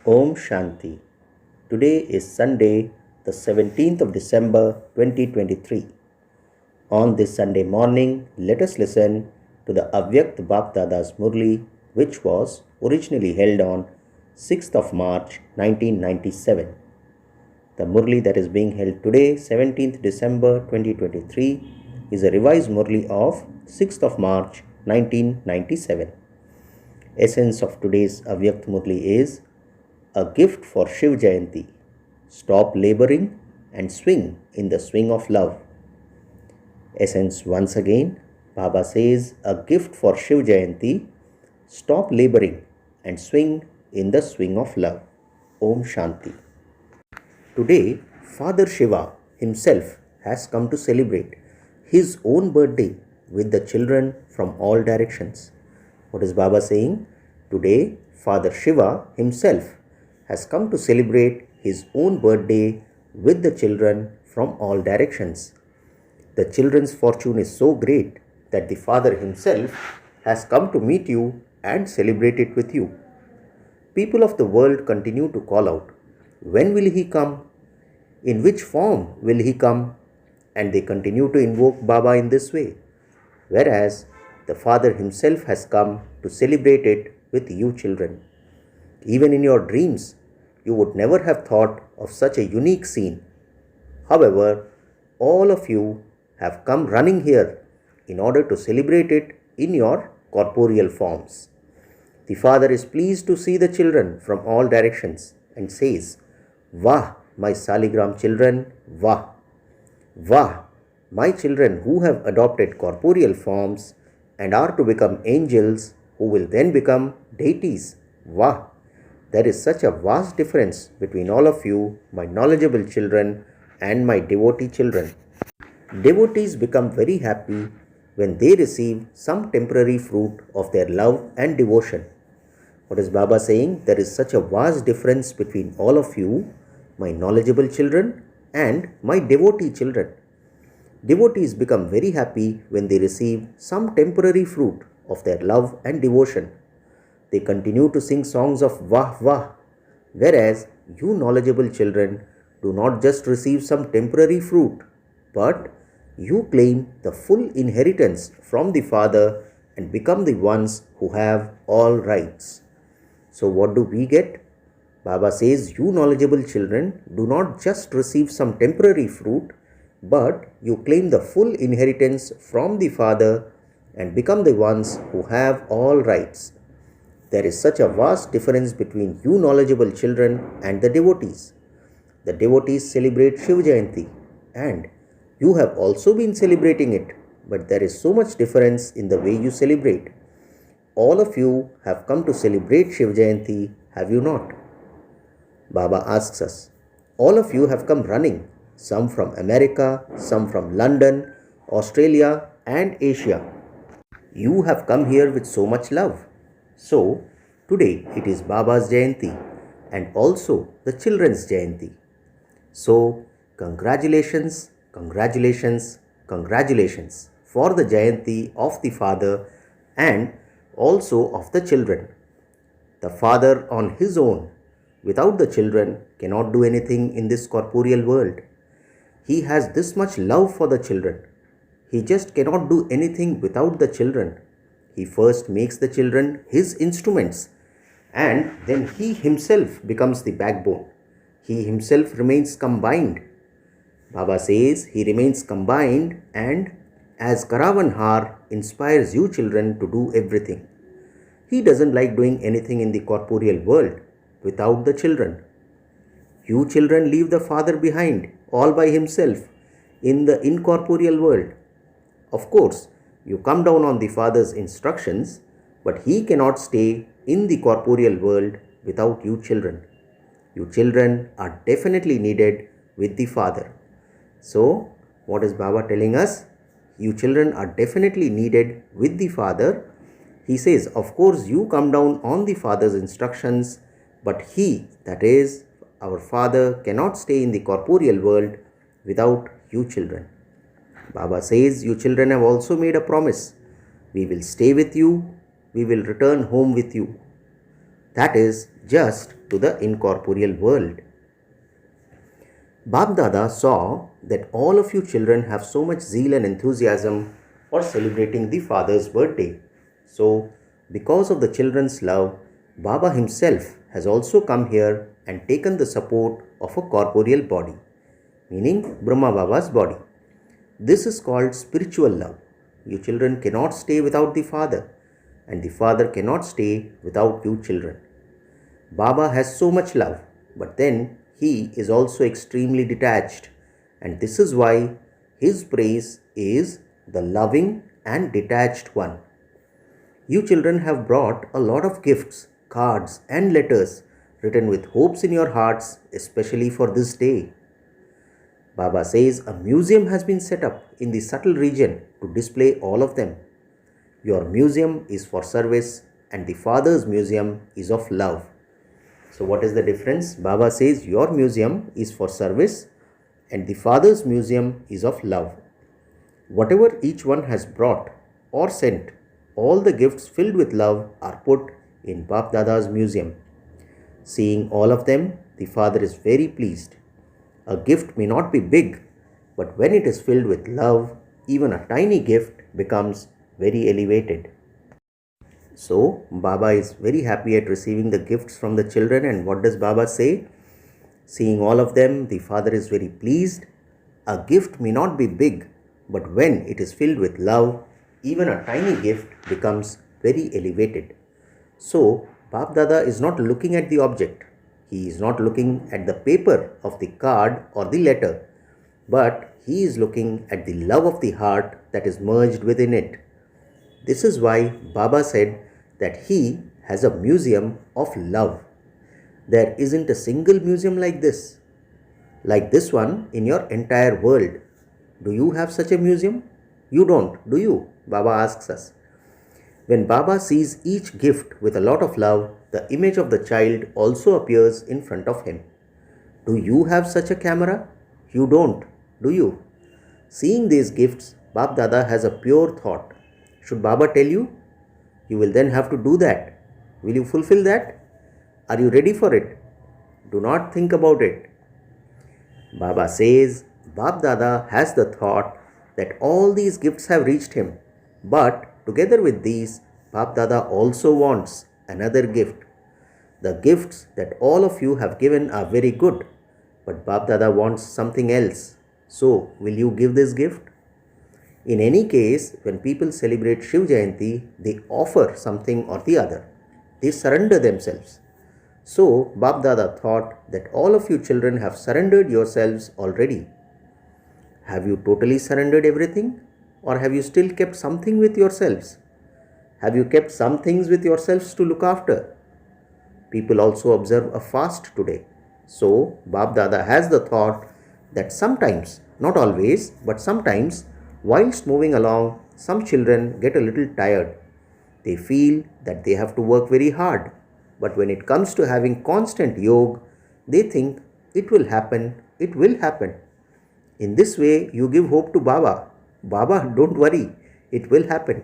Om Shanti. Today is Sunday, the 17th of December 2023. On this Sunday morning, let us listen to the avyakta Bapdada's Murli, which was originally held on 6th of March 1997. The Murli that is being held today, 17th December 2023, is a revised Murli of 6th of March 1997. Essence of today's avyakta Murli is a gift for Shiv Jayanti. Stop laboring and swing in the swing of love. Essence once again, Baba says a gift for Shiv Jayanti. Stop laboring and swing in the swing of love. Om Shanti. Today, Father Shiva himself has come to celebrate his own birthday with the children from all directions. What is Baba saying? Today, Father Shiva himself has come to celebrate his own birthday with the children from all directions. The children's fortune is so great that the Father himself has come to meet you and celebrate it with you. People of the world continue to call out, when will he come? In which form will he come? And they continue to invoke Baba in this way. Whereas the Father himself has come to celebrate it with you children. Even in your dreams, you would never have thought of such a unique scene. However, all of you have come running here in order to celebrate it in your corporeal forms. The Father is pleased to see the children from all directions and says, Vah, my Saligram children, Vah! Vah, my children who have adopted corporeal forms and are to become angels who will then become deities, Vah! There is such a vast difference between all of you, my knowledgeable children, and my devotee children. Devotees become very happy when they receive some temporary fruit of their love and devotion. What is Baba saying? There is such a vast difference between all of you, my knowledgeable children, and my devotee children. Devotees become very happy when they receive some temporary fruit of their love and devotion. They continue to sing songs of Vah Vah, whereas you knowledgeable children do not just receive some temporary fruit, but you claim the full inheritance from the Father and become the ones who have all rights. So what do we get? Baba says you knowledgeable children do not just receive some temporary fruit, but you claim the full inheritance from the Father and become the ones who have all rights. There is such a vast difference between you knowledgeable children and the devotees. The devotees celebrate Shiv Jayanti and you have also been celebrating it, but there is so much difference in the way you celebrate. All of you have come to celebrate Shiv Jayanti, have you not? Baba asks us. All of you have come running, some from America, some from London, Australia and Asia. You have come here with so much love. So, today it is Baba's Jayanti and also the children's Jayanti. So, congratulations, congratulations, congratulations for the Jayanti of the Father and also of the children. The Father on his own, without the children, cannot do anything in this corporeal world. He has this much love for the children. He just cannot do anything without the children. He first makes the children his instruments and then he himself becomes the backbone. He himself remains combined. Baba says he remains combined and as Karavanhar inspires you children to do everything. He doesn't like doing anything in the corporeal world without the children. You children leave the Father behind all by himself in the incorporeal world. Of course, you come down on the Father's instructions, but he cannot stay in the corporeal world without you children. You children are definitely needed with the Father. So, what is Baba telling us? You children are definitely needed with the Father. He says, of course, you come down on the Father's instructions, but he, that is, our Father, cannot stay in the corporeal world without you children. Baba says, you children have also made a promise. We will stay with you. We will return home with you. that is, just to the incorporeal world. Bab Dada saw that all of you children have so much zeal and enthusiasm for celebrating the father's birthday. So, because of the children's love, Baba himself has also come here and taken the support of a corporeal body, meaning Brahma Baba's body. This is called spiritual love. You children cannot stay without the father, and the father cannot stay without you children. Baba has so much love, but then he is also extremely detached, and this is why his praise is the loving and detached one. You children have brought a lot of gifts, cards, and letters written with hopes in your hearts, especially for this day. Baba says a museum has been set up in the subtle region to display all of them. Your museum is for service, and the Father's museum is of love. So what is the difference? Baba says your museum is for service and the Father's museum is of love. Whatever each one has brought or sent, all the gifts filled with love are put in Bap Dada's museum. Seeing all of them, the Father is very pleased. A gift may not be big, but when it is filled with love, even a tiny gift becomes very elevated. So, Baba is very happy at receiving the gifts from the children, and what does Baba say? Seeing all of them, the Father is very pleased. A gift may not be big, but when it is filled with love, even a tiny gift becomes very elevated. So, Bap Dada is not looking at the object. He is not looking at the paper of the card or the letter, but he is looking at the love of the heart that is merged within it. This is why Baba said that he has a museum of love. There isn't a single museum like this one in your entire world. Do you have such a museum? You don't, do you? Baba asks us. When Baba sees each gift with a lot of love, the image of the child also appears in front of him. Do you have such a camera? You don't, do you? Seeing these gifts, Bap Dada has a pure thought. Should Baba tell you? You will then have to do that. Will you fulfill that? Are you ready for it? Do not think about it. Baba says, Bap Dada has the thought that all these gifts have reached him. But together with these, Bap Dada also wants another gift. The gifts that all of you have given are very good, but Bap Dada wants something else. So, will you give this gift? In any case, when people celebrate Shiv Jayanti, they offer something or the other. They surrender themselves. So, Bap Dada thought that all of you children have surrendered yourselves already. Have you totally surrendered everything? Or have you still kept something with yourselves? Have you kept some things with yourselves to look after? People also observe a fast today. So, Bap Dada has the thought that sometimes, not always, but sometimes, whilst moving along, some children get a little tired. They feel that they have to work very hard. But when it comes to having constant yoga, they think it will happen, it will happen. In this way, you give hope to Baba. Baba, don't worry, it will happen.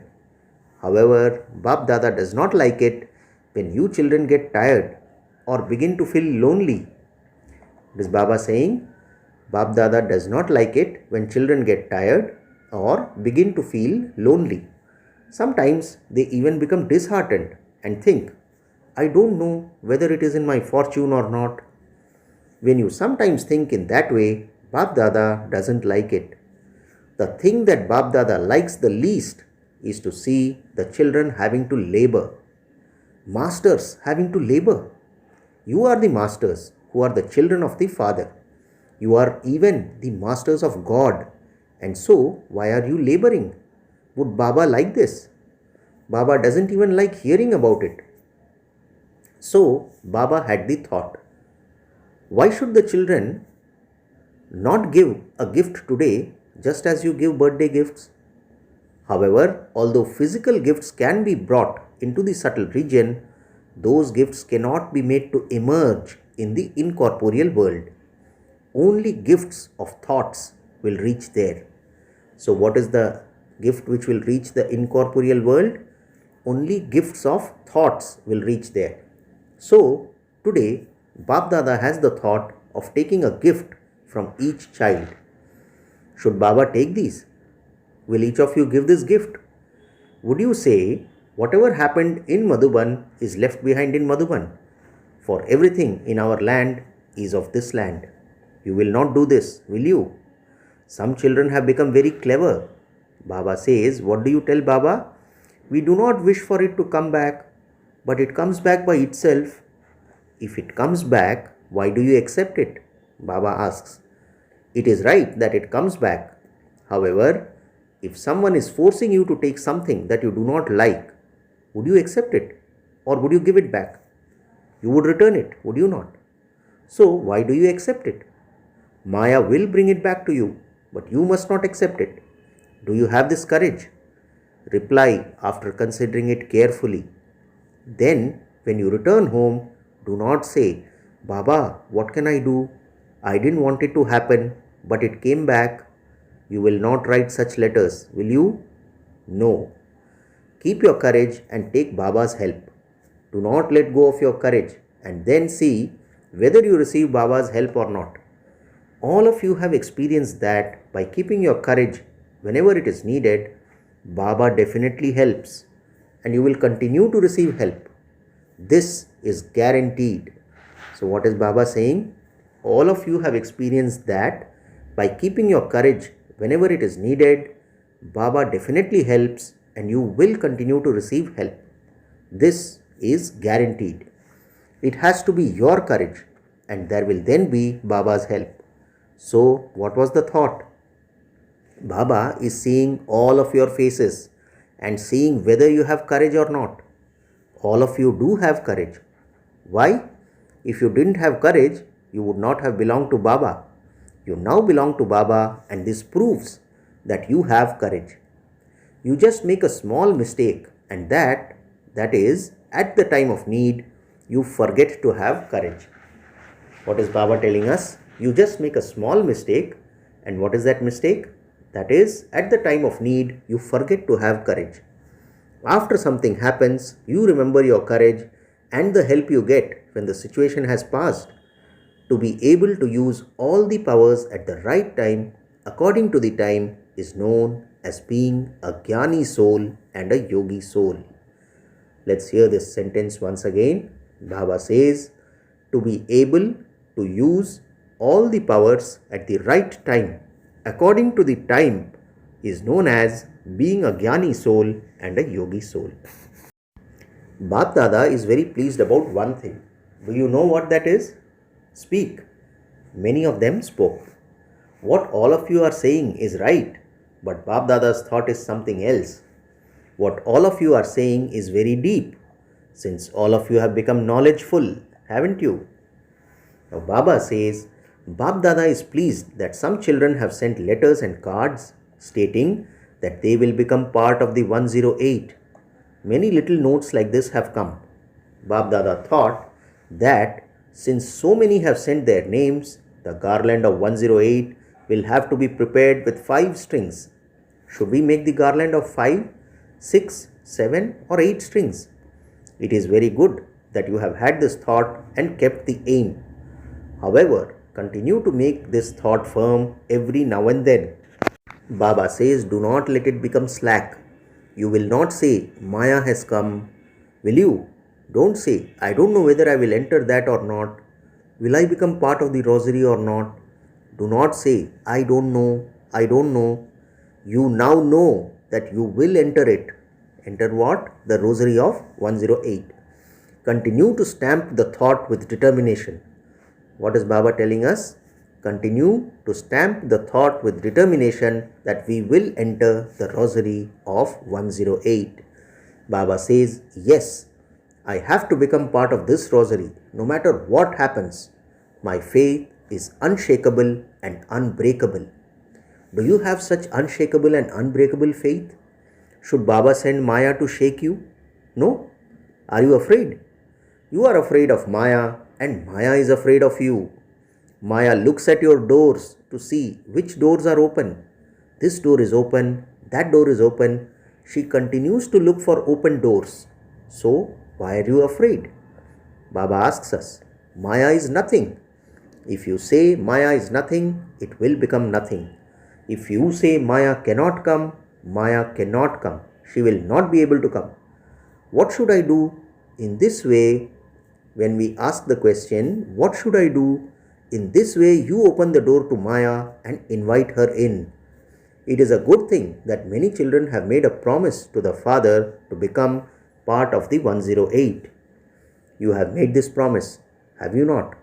However, Bap Dada does not like it when you children get tired or begin to feel lonely. What is Baba saying? Bap Dada does not like it when children get tired or begin to feel lonely. Sometimes they even become disheartened and think, I don't know whether it is in my fortune or not. When you sometimes think in that way, Bap Dada doesn't like it. The thing that Bap Dada likes the least is to see the children having to labor. Masters having to labor. You are the masters who are the children of the Father. You are even the masters of God. And so, why are you laboring? Would Baba like this? Baba doesn't even like hearing about it. So, Baba had the thought, why should the children not give a gift today just as you give birthday gifts? However, although physical gifts can be brought into the subtle region, those gifts cannot be made to emerge in the incorporeal world. Only gifts of thoughts will reach there. So what is the gift which will reach the incorporeal world? Only gifts of thoughts will reach there. So, today, Bap Dada has the thought of taking a gift from each child. Should Baba take these? Will each of you give this gift? Would you say, whatever happened in Madhuban is left behind in Madhuban? For everything in our land is of this land. You will not do this, will you? Some children have become very clever. Baba says, what do you tell Baba? We do not wish for it to come back, but it comes back by itself. If it comes back, why do you accept it? Baba asks. It is right that it comes back. However, if someone is forcing you to take something that you do not like, would you accept it or would you give it back? You would return it, would you not? So, why do you accept it? Maya will bring it back to you, but you must not accept it. Do you have this courage? Reply after considering it carefully. Then, when you return home, do not say, Baba, what can I do? I didn't want it to happen, but it came back. You will not write such letters, will you? No. Keep your courage and take Baba's help. Do not let go of your courage and then see whether you receive Baba's help or not. All of you have experienced that by keeping your courage whenever it is needed, Baba definitely helps and you will continue to receive help. This is guaranteed. So what is Baba saying? All of you have experienced that by keeping your courage whenever it is needed, Baba definitely helps and you will continue to receive help. This is guaranteed. It has to be your courage and there will then be Baba's help. So what was the thought? Baba is seeing all of your faces and seeing whether you have courage or not. All of you do have courage. Why? If you didn't have courage, you would not have belonged to Baba. You now belong to Baba and this proves that you have courage. You just make a small mistake and that is at the time of need, you forget to have courage. What is Baba telling us? You just make a small mistake and what is that mistake? That is at the time of need, you forget to have courage. After something happens, you remember your courage and the help you get when the situation has passed. To be able to use all the powers at the right time, according to the time, is known as being a Jnani soul and a Yogi soul. Let's hear this sentence once again. Baba says, to be able to use all the powers at the right time, according to the time, is known as being a Jnani soul and a Yogi soul. Bap Dada is very pleased about one thing. Do you know what that is? Speak. Many of them spoke. What all of you are saying is right, but Bap Dada's thought is something else. What all of you are saying is very deep, since all of you have become knowledgeful, haven't you? Now Baba says, Bap Dada is pleased that some children have sent letters and cards stating that they will become part of the 108. Many little notes like this have come. Bap Dada thought that since so many have sent their names, the garland of 108 will have to be prepared with 5 strings. Should we make the garland of 5, 6, 7 or 8 strings? It is very good that you have had this thought and kept the aim. However, continue to make this thought firm every now and then. Baba says, do not let it become slack. You will not say, Maya has come. Will you? Don't say, I don't know whether I will enter that or not. Will I become part of the rosary or not? Do not say, I don't know, I don't know. You now know that you will enter it. Enter what? The rosary of 108. Continue to stamp the thought with determination. What is Baba telling us? Continue to stamp the thought with determination that we will enter the rosary of 108. Baba says, yes, I have to become part of this rosary no matter what happens. My faith is unshakable and unbreakable. Do you have such unshakable and unbreakable faith? Should Baba send Maya to shake you? No? Are you afraid? You are afraid of Maya and Maya is afraid of you. Maya looks at your doors to see which doors are open. This door is open, that door is open. She continues to look for open doors. So, why are you afraid? Baba asks us, Maya is nothing. If you say Maya is nothing, it will become nothing. If you say Maya cannot come, Maya cannot come. She will not be able to come. What should I do? In this way, when we ask the question, what should I do? In this way, you open the door to Maya and invite her in. It is a good thing that many children have made a promise to the Father to become part of the 108. You have made this promise, have you not?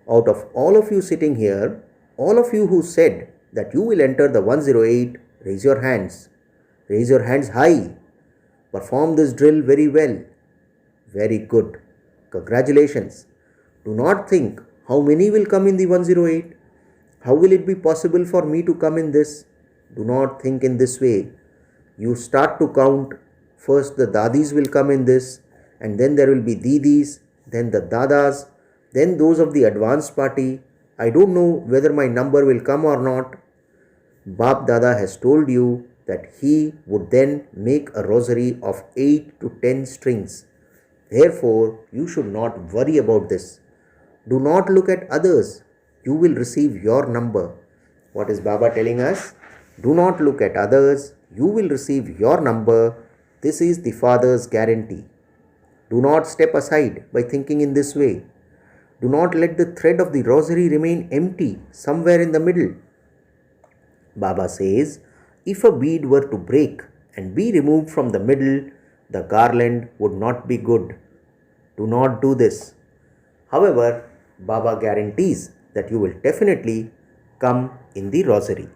Out of all of you sitting here, all of you who said that you will enter the 108, raise your hands. Raise your hands high. Perform this drill very well. Very good. Congratulations. Do not think how many will come in the 108. How will it be possible for me to come in this? Do not think in this way. You start to count. First the dadis will come in this, and then there will be didis, then the dadas, then those of the advanced party. I don't know whether my number will come or not. Bap Dada has told you that he would then make a rosary of 8 to 10 strings. Therefore, you should not worry about this. Do not look at others. You will receive your number. What is Baba telling us? Do not look at others. You will receive your number. This is the Father's guarantee. Do not step aside by thinking in this way. Do not let the thread of the rosary remain empty somewhere in the middle. Baba says, if a bead were to break and be removed from the middle, the garland would not be good. Do not do this. However, Baba guarantees that you will definitely come in the rosary.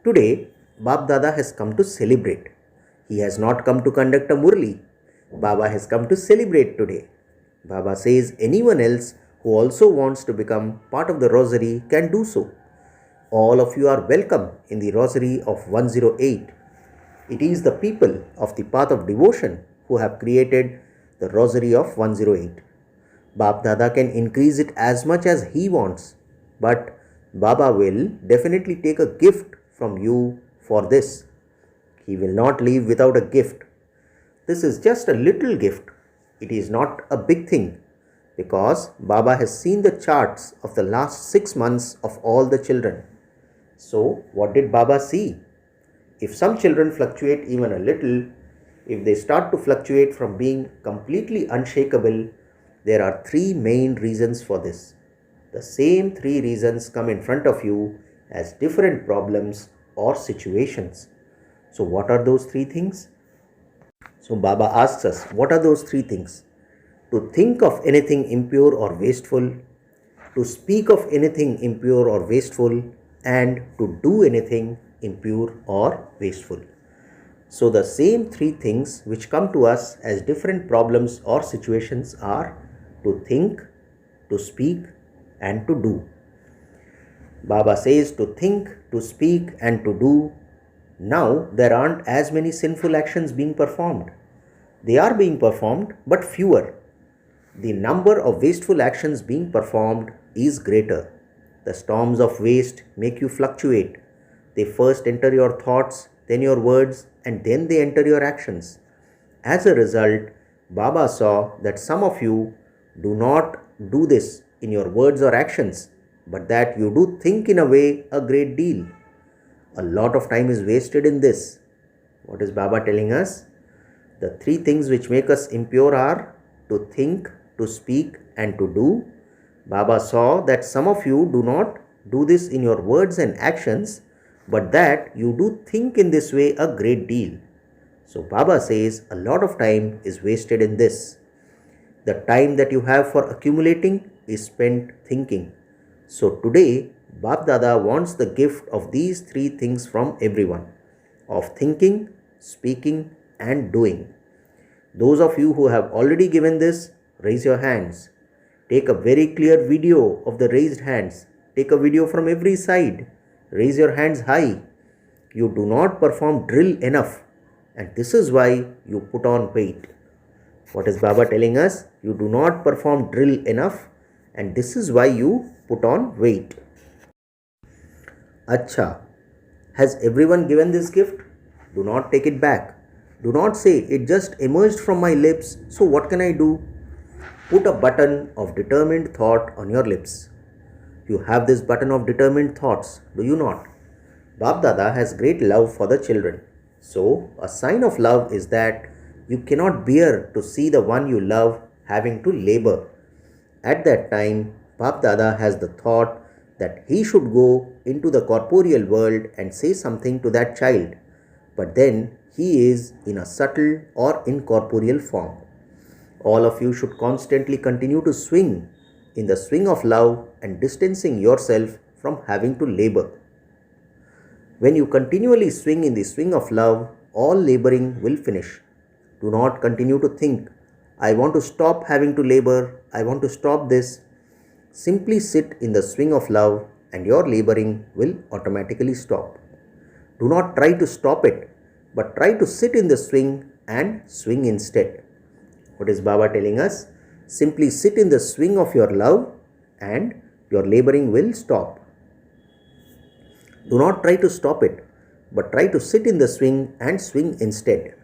Today, Bap Dada has come to celebrate. He has not come to conduct a Murli. Baba has come to celebrate today. Baba says anyone else who also wants to become part of the rosary can do so. All of you are welcome in the rosary of 108. It is the people of the path of devotion who have created the rosary of 108. Bap Dada can increase it as much as he wants, but Baba will definitely take a gift from you for this. He will not leave without a gift. This is just a little gift. It is not a big thing, because Baba has seen the charts of the last 6 months of all the children. So, what did Baba see? If some children fluctuate even a little, if they start to fluctuate from being completely unshakable, there are 3 main reasons for this. The same 3 reasons come in front of you as different problems or situations. So, what are those 3 things? So, Baba asks us, what are those 3 things? To think of anything impure or wasteful, to speak of anything impure or wasteful, and to do anything impure or wasteful. So the same 3 things which come to us as different problems or situations are to think, to speak, and to do. Baba says to think, to speak, and to do. Now there aren't as many sinful actions being performed. They are being performed, but fewer. The number of wasteful actions being performed is greater. The storms of waste make you fluctuate. They first enter your thoughts, then your words, and then they enter your actions. As a result, Baba saw that some of you do not do this in your words or actions, but that you do think in a way a great deal. A lot of time is wasted in this. What is Baba telling us? The 3 things which make us impure are to think, to speak, and to do. Baba saw that some of you do not do this in your words and actions, but that you do think in this way a great deal. So Baba says a lot of time is wasted in this. The time that you have for accumulating is spent thinking. So today, Bap Dada wants the gift of these 3 things from everyone, of thinking, speaking, and doing. Those of you who have already given this, raise your hands. Take a very clear video of the raised hands. Take a video from every side. Raise your hands high. You do not perform drill enough, and this is why you put on weight. What is Baba telling us? You do not perform drill enough, and this is why you put on weight. Acha, has everyone given this gift? Do not take it back. Do not say, it just emerged from my lips, so what can I do? put a button of determined thought on your lips. You have this button of determined thoughts, do you not? Bap Dada has great love for the children. So, a sign of love is that you cannot bear to see the one you love having to labor. At that time, Bap Dada has the thought that he should go into the corporeal world and say something to that child. But then he is in a subtle or incorporeal form. All of you should constantly continue to swing in the swing of love and distancing yourself from having to labor. When you continually swing in the swing of love, all laboring will finish. Do not continue to think, I want to stop having to labor, I want to stop this. Simply sit in the swing of love and your laboring will automatically stop. Do not try to stop it, but try to sit in the swing and swing instead. What is Baba telling us? Simply sit in the swing of your love and your laboring will stop. Do not try to stop it, but try to sit in the swing and swing instead.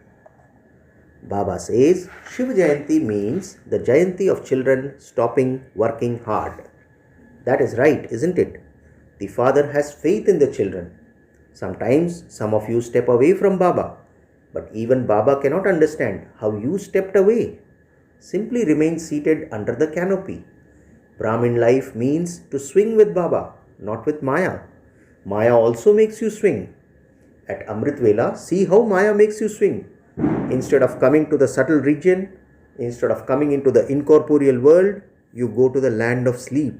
Baba says, Shiv Jayanti means the Jayanti of children stopping working hard. That is right, isn't it? The Father has faith in the children. Sometimes some of you step away from Baba, but even Baba cannot understand how you stepped away. Simply remain seated under the canopy. Brahmin life means to swing with Baba, not with Maya. Maya also makes you swing. At Amrit Vela, see how Maya makes you swing. Instead of coming to the subtle region, instead of coming into the incorporeal world, you go to the land of sleep.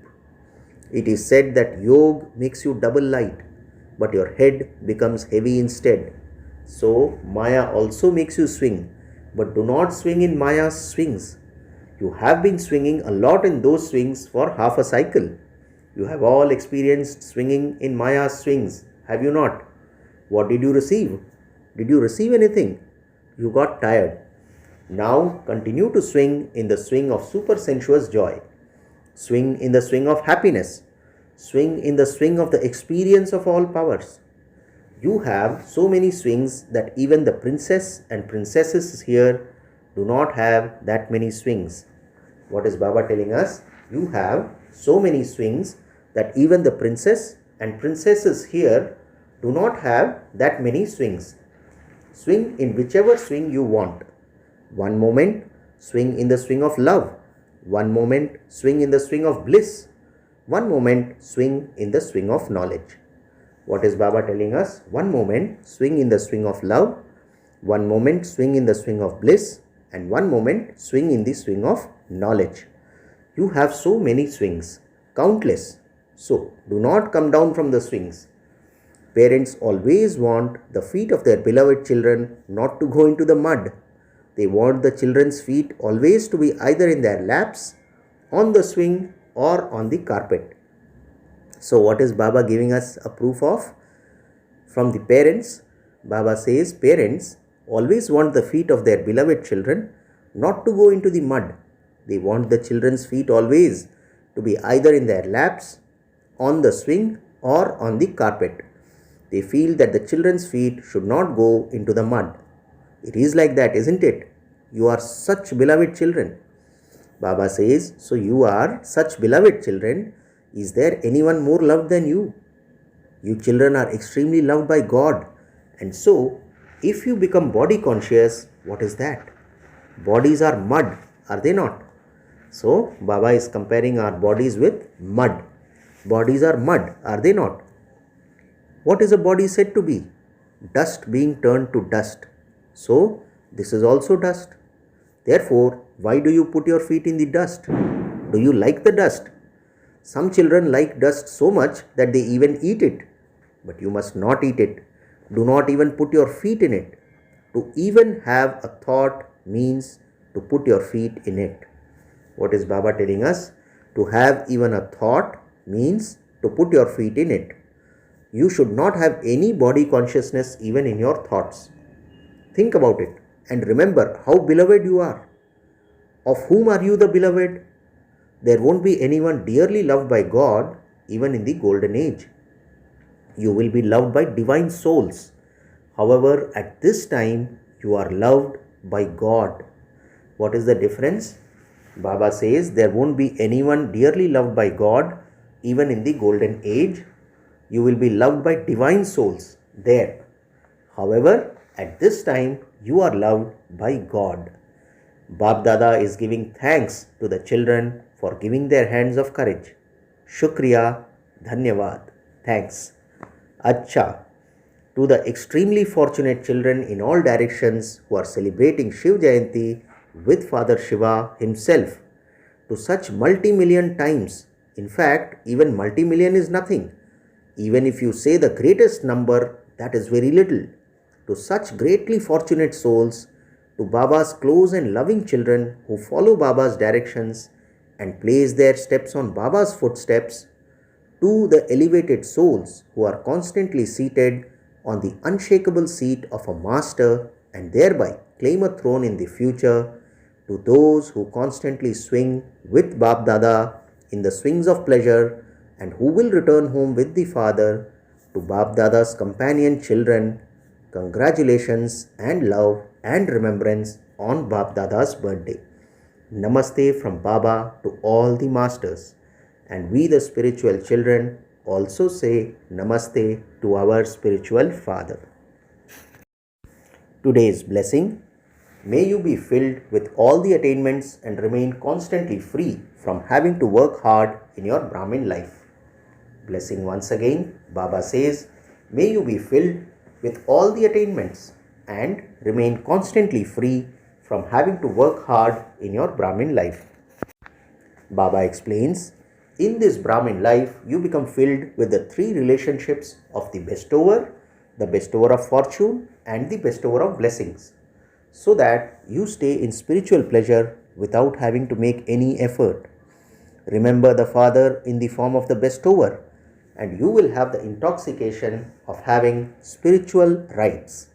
It is said that yoga makes you double light, but your head becomes heavy instead. So, Maya also makes you swing, but do not swing in Maya's swings. You have been swinging a lot in those swings for half a cycle. You have all experienced swinging in Maya's swings, have you not? What did you receive? Did you receive anything? You got tired. Now continue to swing in the swing of supersensuous joy. Swing in the swing of happiness. Swing in the swing of the experience of all powers. You have so many swings that even the princess and princesses here do not have that many swings. What is Baba telling us? You have so many swings that even the princess and princesses here do not have that many swings. Swing in whichever swing you want. One moment, swing in the swing of love. One moment, swing in the swing of bliss. One moment, swing in the swing of knowledge. What is Baba telling us? One moment, swing in the swing of love. One moment, swing in the swing of bliss. And one moment, swing in the swing of knowledge. You have so many swings, countless. So, do not come down from the swings. Parents always want the feet of their beloved children not to go into the mud. They want the children's feet always to be either in their laps, on the swing, or on the carpet. So, what is Baba giving us a proof of? From the parents, Baba says parents always want the feet of their beloved children not to go into the mud. They want the children's feet always to be either in their laps, on the swing, or on the carpet. They feel that the children's feet should not go into the mud. It is like that, isn't it? You are such beloved children. Baba says, so you are such beloved children. Is there anyone more loved than you? You children are extremely loved by God. And so, if you become body conscious, what is that? Bodies are mud, are they not? So, Baba is comparing our bodies with mud. Bodies are mud, are they not? What is a body said to be? Dust being turned to dust. So, this is also dust. Therefore, why do you put your feet in the dust? Do you like the dust? Some children like dust so much that they even eat it. But you must not eat it. Do not even put your feet in it. To even have a thought means to put your feet in it. What is Baba telling us? To have even a thought means to put your feet in it. You should not have any body consciousness even in your thoughts. Think about it and remember how beloved you are. Of whom are you the beloved? There won't be anyone dearly loved by God even in the golden age. You will be loved by divine souls. However, at this time, you are loved by God. What is the difference? Baba says there won't be anyone dearly loved by God even in the golden age. You will be loved by divine souls there. However, at this time you are loved by God. Bap Dada is giving thanks to the children for giving their hands of courage. Shukriya, Dhanyavad. Thanks. Acha. To the extremely fortunate children in all directions who are celebrating Shiv Jayanti with Father Shiva himself, to such multi-million times, in fact, even multi-million is nothing. Even if you say the greatest number, that is very little. To such greatly fortunate souls, to Baba's close and loving children who follow Baba's directions and place their steps on Baba's footsteps, to the elevated souls who are constantly seated on the unshakable seat of a master and thereby claim a throne in the future, to those who constantly swing with Bap Dada in the swings of pleasure and who will return home with the Father, to Bap Dada's companion children, congratulations and love and remembrance on Bap Dada's birthday. Namaste from Baba to all the masters. And we the spiritual children also say Namaste to our spiritual father. Today's blessing: may you be filled with all the attainments and remain constantly free from having to work hard in your Brahmin life. Blessing once again, Baba says, may you be filled with all the attainments and remain constantly free from having to work hard in your Brahmin life. Baba explains, in this Brahmin life, you become filled with the three relationships of the bestower of fortune, and the bestower of blessings, so that you stay in spiritual pleasure without having to make any effort. Remember the Father in the form of the bestower, and you will have the intoxication of having spiritual rights.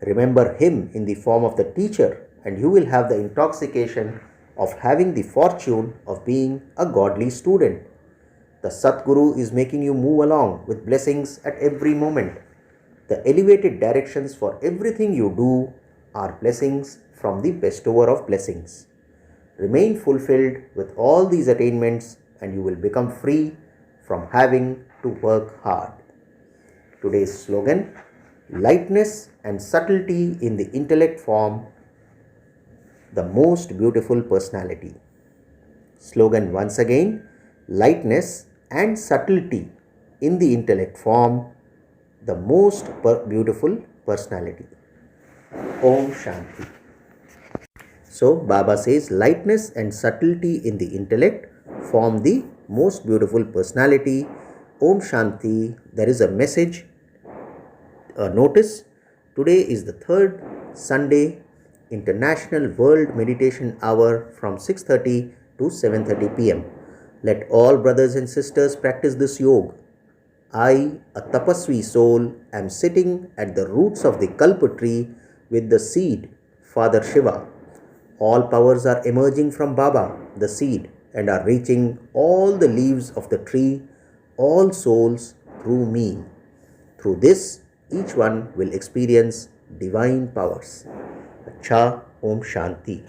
Remember Him in the form of the teacher, and you will have the intoxication of having the fortune of being a godly student. The Satguru is making you move along with blessings at every moment. The elevated directions for everything you do are blessings from the bestower of blessings. Remain fulfilled with all these attainments and you will become free from having to work hard. Today's slogan: lightness and subtlety in the intellect form the most beautiful personality. Slogan once again: lightness and subtlety in the intellect form the most beautiful personality. Om Shanti. So Baba says lightness and subtlety in the intellect form the most beautiful personality. Om Shanti. There is a message, a notice. Today is the third Sunday International World Meditation Hour from 6:30 to 7:30 p.m. Let all brothers and sisters practice this yoga. I, a tapasvi soul, am sitting at the roots of the kalpa tree with the seed, Father Shiva. All powers are emerging from Baba, the seed, and are reaching all the leaves of the tree, all souls through me. Through this, each one will experience divine powers. Acha, Om Shanti.